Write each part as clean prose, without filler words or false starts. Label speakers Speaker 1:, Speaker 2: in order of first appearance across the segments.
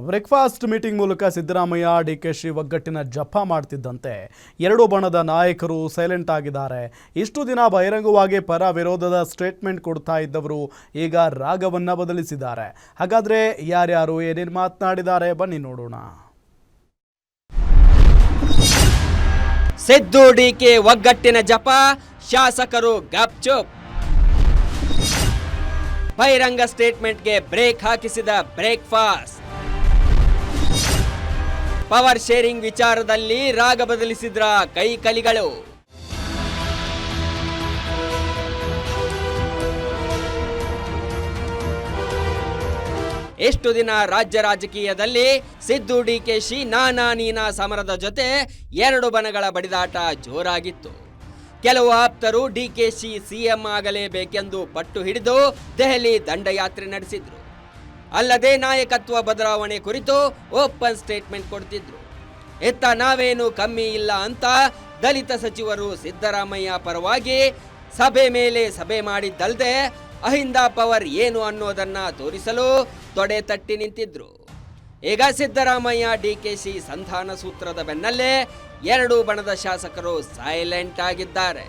Speaker 1: Breakfast meeting ಮೂಲಕ ಸಿದ್ದರಾಮಯ್ಯ ಡಿಕೆಶಿ ಒಗ್ಗಟ್ಟಿನ ಜಪ ಮಾಡ್ತಿದ್ದಂತೆ ಎರಡು ಬಣದ ನಾಯಕರು ಸೈಲೆಂಟ್ ಆಗಿದ್ದಾರೆ. ಇಷ್ಟು ದಿನ ಬಹಿರಂಗವಾಗಿ ಪರ ವಿರೋಧದ ಸ್ಟೇಟ್ಮೆಂಟ್ ಕೊಡ್ತಾ ಇದ್ದವರು ಈಗ ರಾಗವನ್ನ ಬದಲಿಸಿದ್ದಾರೆ. ಹಾಗಾದ್ರೆ ಯಾರ್ಯಾರು ಏನೇನು ಮಾತನಾಡಿದ್ದಾರೆ ಬನ್ನಿ ನೋಡೋಣ.
Speaker 2: ಸಿದ್ದು ಡಿಕೆ ಒಗ್ಗಟ್ಟಿನ ಜಪ, ಶಾಸಕರು ಗಪ್ಚುಪ್. ಬಹಿರಂಗ ಸ್ಟೇಟ್ಮೆಂಟ್ಗೆ ಬ್ರೇಕ್ ಹಾಕಿಸಿದ ಬ್ರೇಕ್ಫಾಸ್ಟ್. ಪವರ್ ಶೇರಿಂಗ್ ವಿಚಾರದಲ್ಲಿ ರಾಗ ಬದಲಿಸಿದ್ರ ಕೈಕಲಿಗಳು. ಎಷ್ಟು ದಿನ ರಾಜ್ಯ ರಾಜಕೀಯದಲ್ಲಿ ಸಿದ್ದು ಡಿಕೆಶಿ ನಾನಾ ನೀನಾ ಸಮರದ ಜೊತೆ ಎರಡು ಬಣಗಳ ಬಡಿದಾಟ ಜೋರಾಗಿತ್ತು. ಕೆಲವು ಆಪ್ತರು ಡಿಕೆಶಿ ಸಿಎಂ ಆಗಲೇಬೇಕೆಂದು ಪಟ್ಟು ಹಿಡಿದು ದೆಹಲಿ ದಂಡಯಾತ್ರೆ ನಡೆಸಿದ್ರು. ಅಲ್ಲದೆ ನಾಯಕತ್ವ ಬದಲಾವಣೆ ಕುರಿತು ಓಪನ್ ಸ್ಟೇಟ್ಮೆಂಟ್ ಕೊಡ್ತಿದ್ರು. ಇತ್ತ ನಾವೇನು ಕಮ್ಮಿ ಇಲ್ಲ ಅಂತ ದಲಿತ ಸಚಿವರು ಸಿದ್ದರಾಮಯ್ಯ ಪರವಾಗಿ ಸಭೆ ಮೇಲೆ ಸಭೆ ಮಾಡಿದ್ದಲ್ಲದೆ ಅಹಿಂದ ಪವರ್ ಏನು ಅನ್ನೋದನ್ನ ತೋರಿಸಲು ತೊಡೆ ತಟ್ಟಿ ನಿಂತಿದ್ರು. ಈಗ ಸಿದ್ದರಾಮಯ್ಯ ಡಿಕೆಶಿ ಸಂಧಾನ ಸೂತ್ರದ ಬೆನ್ನಲ್ಲೇ ಎರಡು ಬಣದ ಶಾಸಕರು ಸೈಲೆಂಟ್ ಆಗಿದ್ದಾರೆ.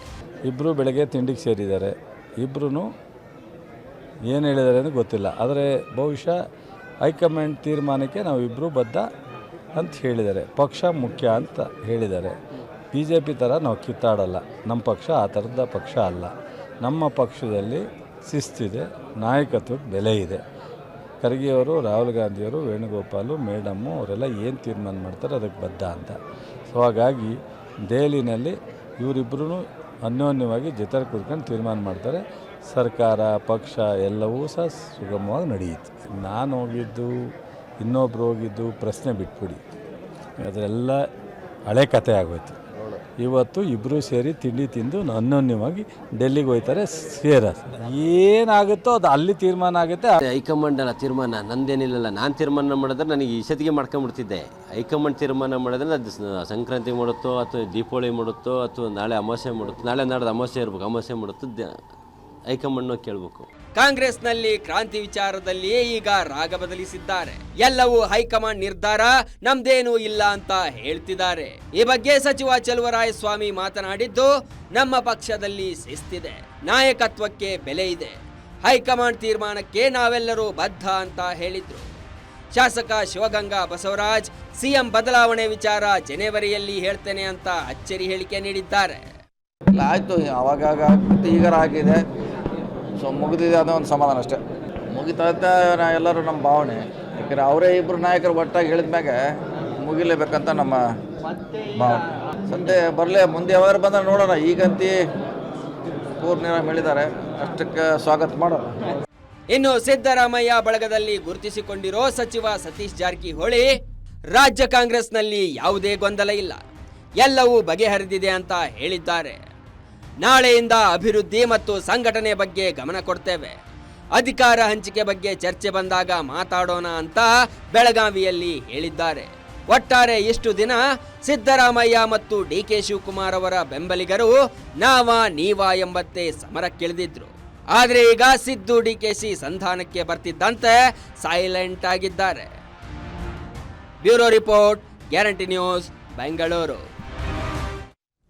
Speaker 3: ಇಬ್ಬರು ಬೆಳಗ್ಗೆ ತಿಂಡಿಗೆ ಸೇರಿದ್ದಾರೆ. ಇಬ್ಬರೂ ಏನು ಹೇಳಿದ್ದಾರೆ ಅಂತ ಗೊತ್ತಿಲ್ಲ. ಆದರೆ ಬಹುಶಃ ಹೈಕಮಾಂಡ್ ತೀರ್ಮಾನಕ್ಕೆ ನಾವು ಇಬ್ಬರು ಬದ್ಧ ಅಂತ ಹೇಳಿದ್ದಾರೆ. ಪಕ್ಷ ಮುಖ್ಯ ಅಂತ ಹೇಳಿದ್ದಾರೆ. BJP ಥರ ನಾವು ಕಿತ್ತಾಡಲ್ಲ. ನಮ್ಮ ಪಕ್ಷ ಆ ಥರದ ಪಕ್ಷ ಅಲ್ಲ. ನಮ್ಮ ಪಕ್ಷದಲ್ಲಿ ಶಿಸ್ತಿದೆ, ನಾಯಕತ್ವಕ್ಕೆ ಬೆಲೆ ಇದೆ. ಖರ್ಗೆಯವರು, ರಾಹುಲ್ ಗಾಂಧಿಯವರು, ವೇಣುಗೋಪಾಲು, ಮೇಡಮ್ಮು ಅವರೆಲ್ಲ ಏನು ತೀರ್ಮಾನ ಮಾಡ್ತಾರೆ ಅದಕ್ಕೆ ಬದ್ಧ ಅಂತ. ಸೊ ಹಾಗಾಗಿ ದೆಹಲಿನಲ್ಲಿ ಇವರಿಬ್ಬರೂ ಅನ್ಯೋನ್ಯವಾಗಿ ಜೊತೆ ಕೂತ್ಕೊಂಡು ತೀರ್ಮಾನ ಮಾಡ್ತಾರೆ. ಸರ್ಕಾರ, ಪಕ್ಷ ಎಲ್ಲವೂ ಸಹ ಸುಗಮವಾಗಿ ನಡೆಯುತ್ತೆ. ನಾನು ಹೋಗಿದ್ದು, ಇನ್ನೊಬ್ರು ಹೋಗಿದ್ದು ಪ್ರಶ್ನೆ ಬಿಟ್ಬಿಡಿ, ಅದರೆಲ್ಲ ಹಳೆ ಕತೆ ಆಗೋಯ್ತು. ಇವತ್ತು ಇಬ್ಬರು ಸೇರಿ ತಿಂಡಿ ತಿಂದು ಅನ್ಯೋನ್ಯವಾಗಿ ಡೆಲ್ಲಿಗೆ ಹೋಗ್ತಾರೆ. ಏನಾಗುತ್ತೋ ಅದು ಅಲ್ಲಿ ತೀರ್ಮಾನ ಆಗುತ್ತೆ.
Speaker 4: ಹೈಕಮಾಂಡ್ ಅಲ್ಲ ತೀರ್ಮಾನ, ನಂದೇನಿಲ್ಲ. ನಾನು ತೀರ್ಮಾನ ಮಾಡಿದ್ರೆ ನನಗೆ ಇಷ್ಟೊತ್ತಿಗೆ ಮಾಡ್ಕೊಂಡ್ಬಿಡ್ತಿದ್ದೆ. ಹೈಕಮಾಂಡ್ ತೀರ್ಮಾನ ಮಾಡಿದ್ರೆ ಅದು ಸಂಕ್ರಾಂತಿ ಮಾಡುತ್ತೋ ಅಥವಾ ದೀಪಾವಳಿ ಮಾಡುತ್ತೋ ಅಥವಾ ನಾಳೆ ಅಮಾವಾಸ್ಯೆ ಮಾಡುತ್ತೋ, ನಾಳೆ ನಾಡ್ದು ಅಮಾವಾಸ್ಯೆ ಇರ್ಬೇಕು, ಅಮಾವಾಸ್ಯೆ ಮಾಡುತ್ತೋ ಹೈಕಮಾಂಡ್ನ ಕೇಳಬೇಕು.
Speaker 2: ಕಾಂಗ್ರೆಸ್ನಲ್ಲಿ ಕ್ರಾಂತಿ ವಿಚಾರದಲ್ಲಿಯೇ ಈಗ ರಾಗ ಬದಲಿಸಿದ್ದಾರೆ. ಎಲ್ಲವೂ ಹೈಕಮಾಂಡ್ ನಿರ್ಧಾರ, ನಮ್ದೇನೂ ಇಲ್ಲ ಅಂತ ಹೇಳ್ತಿದ್ದಾರೆ. ಈ ಬಗ್ಗೆ ಸಚಿವ ಚಲುವರಾಯಸ್ವಾಮಿ ಮಾತನಾಡಿದ್ದು, ನಮ್ಮ ಪಕ್ಷದಲ್ಲಿ ಶಿಸ್ತಿದೆ, ನಾಯಕತ್ವಕ್ಕೆ ಬೆಲೆ ಇದೆ, ಹೈಕಮಾಂಡ್ ತೀರ್ಮಾನಕ್ಕೆ ನಾವೆಲ್ಲರೂ ಬದ್ಧ ಅಂತ ಹೇಳಿದ್ರು. ಶಾಸಕ ಶಿವಗಂಗಾ ಬಸವರಾಜ್ ಸಿಎಂ ಬದಲಾವಣೆ ವಿಚಾರ ಜನವರಿಯಲ್ಲಿ ಹೇಳ್ತೇನೆ ಅಂತ ಅಚ್ಚರಿ ಹೇಳಿಕೆ ನೀಡಿದ್ದಾರೆ.
Speaker 5: ಆಯಿತು, ಅವಾಗ ಈಗ ಆಗಿದೆ, ಸೊ ಮುಗಿದಿದೆ ಅನ್ನೋ ಒಂದು ಸಮಾಧಾನ ಅಷ್ಟೇ. ಮುಗಿತಾ ಎಲ್ಲರೂ ನಮ್ಮ ಭಾವನೆ. ಯಾಕಂದರೆ ಅವರೇ ಇಬ್ಬರು ನಾಯಕರು ಒಟ್ಟಾಗಿ ಹೇಳಿದ ಮ್ಯಾಗೆ ಮುಗಿಲೇಬೇಕಂತ ನಮ್ಮ ಭಾವನೆ. ಸದ್ಯ ಬರಲೇ, ಮುಂದೆ ಯಾವಾಗ ಬಂದರೆ ನೋಡೋಣ. ಈಗಂತೂ ಪೂರ್ಣ ಹೇಳಿದ್ದಾರೆ, ಅಷ್ಟಕ್ಕೆ ಸ್ವಾಗತ ಮಾಡೋಣ.
Speaker 2: ಇನ್ನು ಸಿದ್ದರಾಮಯ್ಯ ಬಳಗದಲ್ಲಿ ಗುರುತಿಸಿಕೊಂಡಿರೋ ಸಚಿವ ಸತೀಶ್ ಜಾರಕಿಹೊಳಿ, ರಾಜ್ಯ ಕಾಂಗ್ರೆಸ್ನಲ್ಲಿ ಯಾವುದೇ ಗೊಂದಲ ಇಲ್ಲ, ಎಲ್ಲವೂ ಬಗೆಹರಿದಿದೆ ಅಂತ ಹೇಳಿದ್ದಾರೆ. ನಾಳೆಯಿಂದ ಅಭಿವೃದ್ಧಿ ಮತ್ತು ಸಂಘಟನೆ ಬಗ್ಗೆ ಗಮನ ಕೊಡ್ತೇವೆ, ಅಧಿಕಾರ ಹಂಚಿಕೆ ಬಗ್ಗೆ ಚರ್ಚೆ ಬಂದಾಗ ಮಾತಾಡೋಣ ಅಂತ ಬೆಳಗಾವಿಯಲ್ಲಿ ಹೇಳಿದ್ದಾರೆ. ಒಟ್ಟಾರೆ ಇಷ್ಟು ದಿನ ಸಿದ್ದರಾಮಯ್ಯ ಮತ್ತು DK ಶಿವಕುಮಾರ್ ಅವರ ಬೆಂಬಲಿಗರು ನಾವಾ ನೀವಾ ಎಂಬಂತೆ ಸಮರಕ್ಕಿಳಿದಿದ್ರು. ಆದರೆ ಈಗ ಸಿದ್ದು ಡಿಕೆಶಿ ಸಂಧಾನಕ್ಕೆ ಬರ್ತಿದ್ದಂತೆ ಸೈಲೆಂಟ್ ಆಗಿದ್ದಾರೆ. Bureau report, guarantee news, Bengaluru.